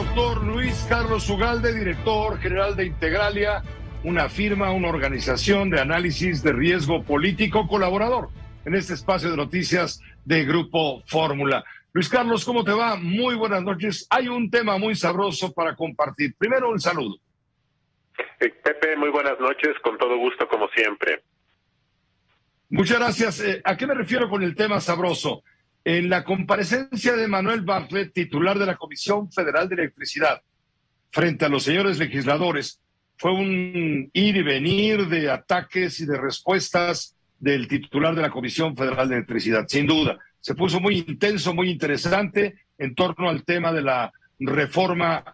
doctor Luis Carlos Ugalde, director general de Integralia, una firma, una organización de análisis de riesgo político, colaborador en este espacio de noticias de Grupo Fórmula. Luis Carlos, ¿cómo te va? Muy buenas noches. Hay un tema muy sabroso para compartir. Primero, un saludo. Pepe, muy buenas noches, con todo gusto como siempre. Muchas gracias. ¿A qué me refiero con el tema sabroso? En la comparecencia de Manuel Bartlett, titular de la Comisión Federal de Electricidad, frente a los señores legisladores, fue un ir y venir de ataques y de respuestas del titular de la Comisión Federal de Electricidad, sin duda. Se puso muy intenso, muy interesante en torno al tema de la reforma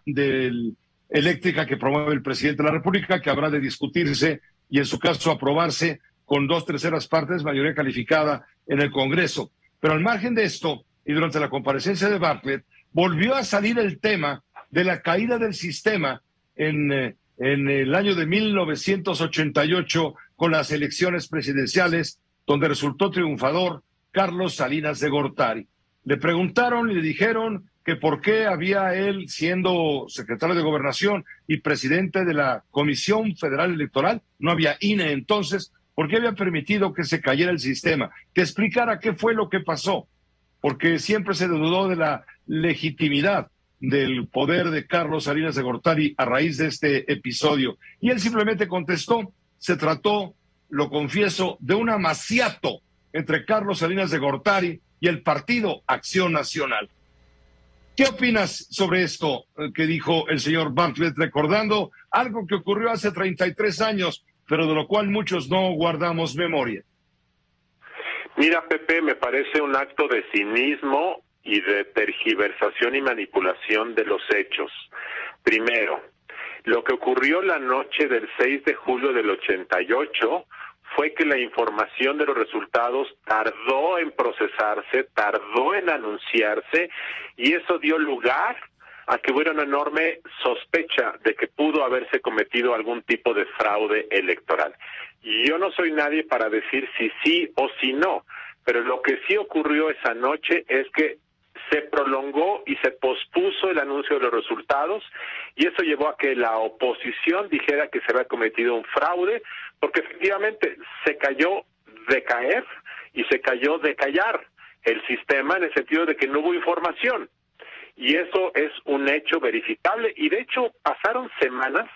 eléctrica que promueve el presidente de la República, que habrá de discutirse y en su caso aprobarse con 2/3 partes, mayoría calificada en el Congreso. Pero al margen de esto, y durante la comparecencia de Bartlett, volvió a salir el tema de la caída del sistema en el año de 1988 con las elecciones presidenciales, donde resultó triunfador Carlos Salinas de Gortari. Le preguntaron y le dijeron que por qué había él, siendo secretario de Gobernación y presidente de la Comisión Federal Electoral, no había INE entonces, ¿por qué había permitido que se cayera el sistema? Que explicara qué fue lo que pasó, porque siempre se dudó de la legitimidad del poder de Carlos Salinas de Gortari a raíz de este episodio. Y él simplemente contestó, se trató, lo confieso, de un amaciato entre Carlos Salinas de Gortari y el Partido Acción Nacional. ¿Qué opinas sobre esto que dijo el señor Bartlett, recordando algo que ocurrió hace 33 años, pero de lo cual muchos no guardamos memoria? Mira, Pepe, me parece un acto de cinismo y de tergiversación y manipulación de los hechos. Primero, lo que ocurrió la noche del 6 de julio del 88 fue que la información de los resultados tardó en procesarse, tardó en anunciarse, y eso dio lugar a que hubiera una enorme sospecha de que pudo haberse cometido algún tipo de fraude electoral. Y yo no soy nadie para decir si sí o si no, pero lo que sí ocurrió esa noche es que se prolongó y se pospuso el anuncio de los resultados, y eso llevó a que la oposición dijera que se había cometido un fraude, porque efectivamente se cayó de caer y se cayó de callar el sistema, en el sentido de que no hubo información. Y eso es un hecho verificable, y de hecho pasaron semanas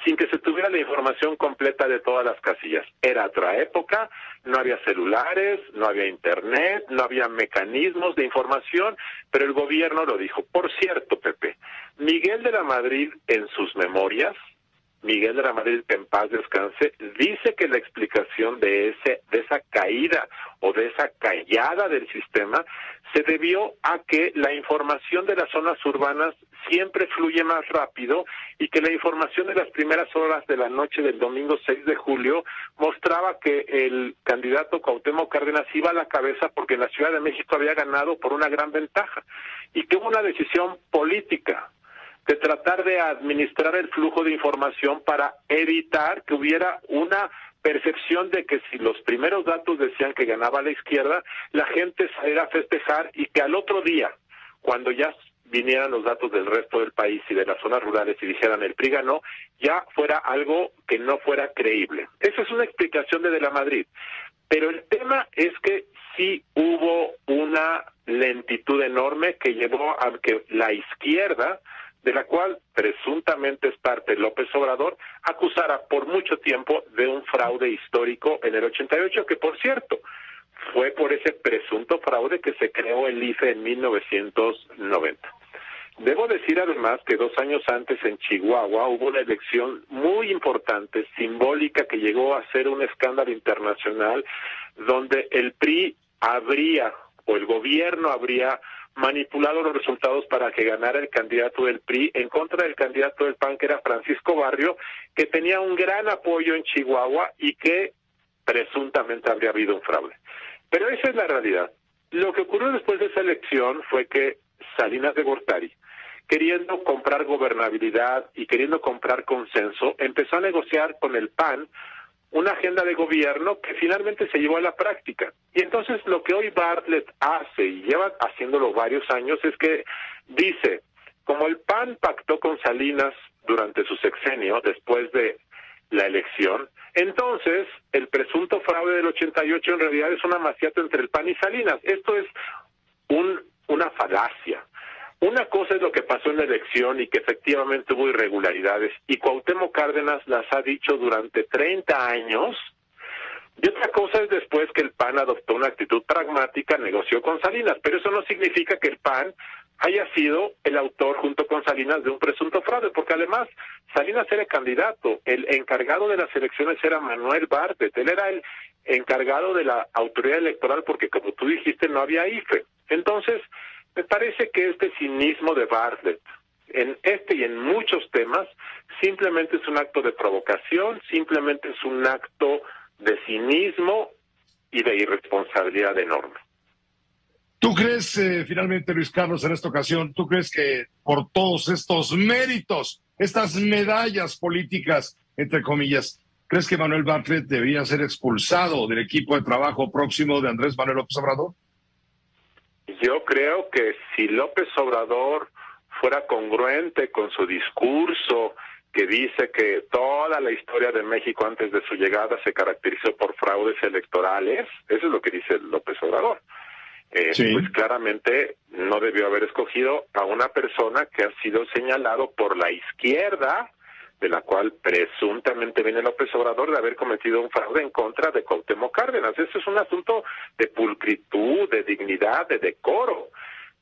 sin que se tuviera la información completa de todas las casillas. Era otra época, no había celulares, no había internet, no había mecanismos de información, pero el gobierno lo dijo. Por cierto, Pepe, Miguel de la Madrid, en sus memorias, Miguel de la Madrid, que en paz descanse, dice que la explicación de esa caída o de esa callada del sistema se debió a que la información de las zonas urbanas siempre fluye más rápido, y que la información de las primeras horas de la noche del domingo 6 de julio mostraba que el candidato Cuauhtémoc Cárdenas iba a la cabeza porque en la Ciudad de México había ganado por una gran ventaja, y que hubo una decisión política de tratar de administrar el flujo de información para evitar que hubiera una percepción de que si los primeros datos decían que ganaba la izquierda, la gente saliera a festejar, y que al otro día, cuando ya vinieran los datos del resto del país y de las zonas rurales y dijeran el PRI ganó, ya fuera algo que no fuera creíble. Esa es una explicación de la Madrid. Pero el tema es que sí hubo una lentitud enorme que llevó a que la izquierda, de la cual presuntamente es parte López Obrador, acusara por mucho tiempo de un fraude histórico en el 88, que por cierto, fue por ese presunto fraude que se creó el IFE en 1990. Debo decir además que 2 años antes en Chihuahua hubo una elección muy importante, simbólica, que llegó a ser un escándalo internacional, donde el PRI o el gobierno habría manipulado los resultados para que ganara el candidato del PRI en contra del candidato del PAN, que era Francisco Barrio, que tenía un gran apoyo en Chihuahua y que presuntamente habría habido un fraude. Pero esa es la realidad. Lo que ocurrió después de esa elección fue que Salinas de Gortari, queriendo comprar gobernabilidad y queriendo comprar consenso, empezó a negociar con el PAN una agenda de gobierno que finalmente se llevó a la práctica. Y entonces lo que hoy Bartlett hace, y lleva haciéndolo varios años, es que dice como el PAN pactó con Salinas durante su sexenio, después de la elección, entonces el presunto fraude del 88 en realidad es una maciata entre el PAN y Salinas. Esto es una falacia. Una cosa es lo que pasó en la elección y que efectivamente hubo irregularidades, y Cuauhtémoc Cárdenas las ha dicho durante 30 años, y otra cosa es después que el PAN adoptó una actitud pragmática, negoció con Salinas, pero eso no significa que el PAN haya sido el autor junto con Salinas de un presunto fraude, porque además Salinas era candidato, el encargado de las elecciones era Manuel Bartlett, él era el encargado de la autoridad electoral porque, como tú dijiste, no había IFE. Entonces, me parece que este cinismo de Bartlett en este y en muchos temas simplemente es un acto de provocación, simplemente es un acto de cinismo y de irresponsabilidad enorme. ¿Tú crees, finalmente, Luis Carlos, en esta ocasión, tú crees que por todos estos méritos, estas medallas políticas, entre comillas, crees que Manuel Bartlett debía ser expulsado del equipo de trabajo próximo de Andrés Manuel López Obrador? Yo creo que si López Obrador fuera congruente con su discurso, que dice que toda la historia de México antes de su llegada se caracterizó por fraudes electorales, eso es lo que dice López Obrador. Sí. Pues claramente no debió haber escogido a una persona que ha sido señalado por la izquierda, de la cual presuntamente viene López Obrador, de haber cometido un fraude en contra de Cuauhtémoc Cárdenas. Eso es un asunto de pulcritud, de dignidad, de decoro.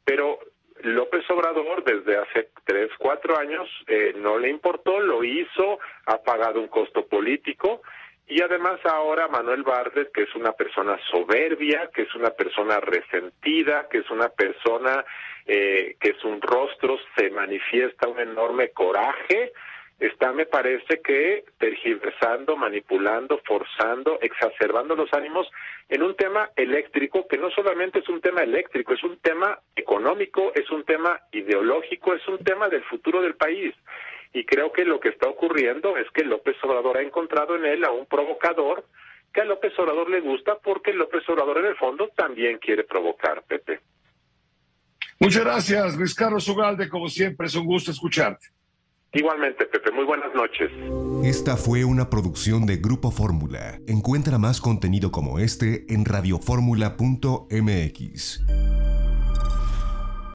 Pero López Obrador desde hace 3, 4 años no le importó, lo hizo, ha pagado un costo político. Y además ahora Manuel Bartlett, que es una persona soberbia, que es una persona resentida, que es una persona que es un rostro, se manifiesta un enorme coraje, está, me parece que, tergiversando, manipulando, forzando, exacerbando los ánimos en un tema eléctrico, que no solamente es un tema eléctrico, es un tema económico, es un tema ideológico, es un tema del futuro del país. Y creo que lo que está ocurriendo es que López Obrador ha encontrado en él a un provocador que a López Obrador le gusta, porque López Obrador en el fondo también quiere provocar, Pepe. Muchas gracias, Luis Carlos Ugalde, como siempre, es un gusto escucharte. Igualmente, Pepe, muy buenas noches. Esta fue una producción de Grupo Fórmula. Encuentra más contenido como este en radioformula.mx.